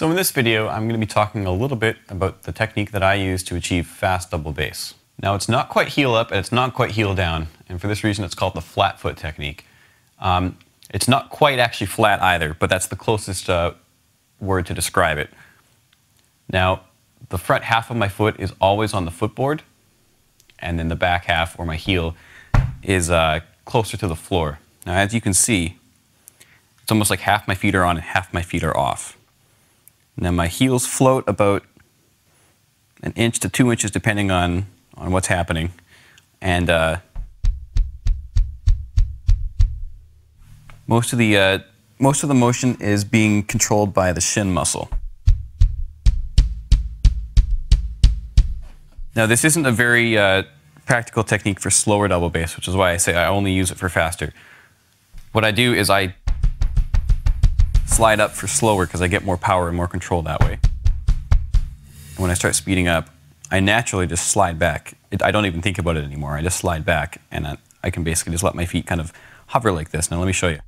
So in this video, I'm going to be talking a little bit about the technique that I use to achieve fast double bass. Now it's not quite heel up and it's not quite heel down, and for this reason it's called the flat foot technique. It's not quite actually flat either, but that's the closest word to describe it. Now the front half of my foot is always on the footboard, and then the back half, or my heel, is closer to the floor. Now as you can see, it's almost like half my feet are on and half my feet are off. Now my heels float about 1 inch to 2 inches depending on what's happening. And most of the motion is being controlled by the shin muscle. Now this isn't a very practical technique for slower double bass, which is why I say I only use it for faster. What I do is I slide up for slower because I get more power and more control that way. And when I start speeding up, I naturally just slide back. I don't even think about it anymore. I just slide back, and I can basically just let my feet kind of hover like this. Now let me show you.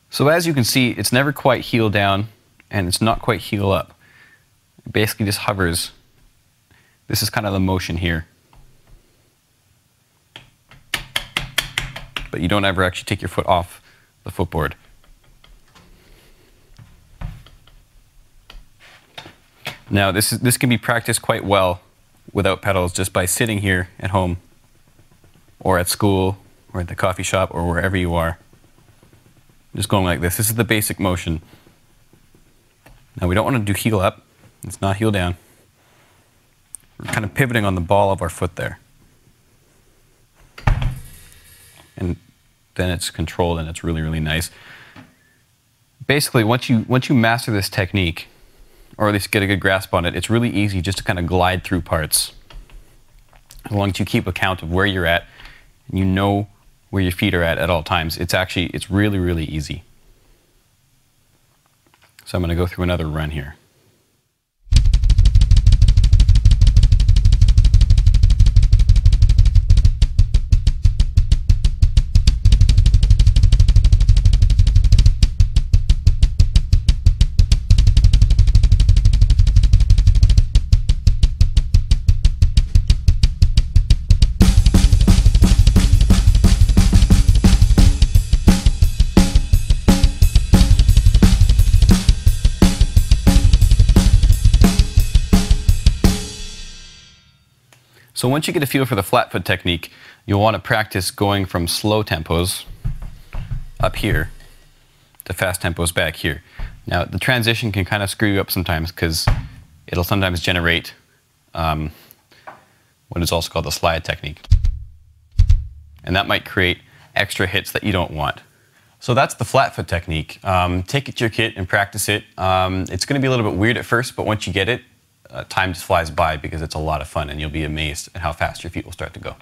So as you can see, it's never quite heel down and it's not quite heel up. It basically just hovers. This is kind of the motion here. But you don't ever actually take your foot off the footboard. Now this can be practiced quite well without pedals, just by sitting here at home or at school or at the coffee shop or wherever you are. Just going like this. This is the basic motion. Now we don't want to do heel up. It's not heel down. We're kind of pivoting on the ball of our foot there. And then it's controlled and it's really, really nice. Basically, once you master this technique, or at least get a good grasp on it, it's really easy just to kind of glide through parts. As long as you keep account of where you're at and you know where your feet are at all times, it's really, really easy. So I'm going to go through another run here. So once you get a feel for the flat foot technique, you'll want to practice going from slow tempos up here to fast tempos back here. Now the transition can kind of screw you up sometimes because it'll sometimes generate what is also called the slide technique. And that might create extra hits that you don't want. So that's the flat foot technique. Take it to your kit and practice it. It's going to be a little bit weird at first, but once you get it, time just flies by because it's a lot of fun, and you'll be amazed at how fast your feet will start to go.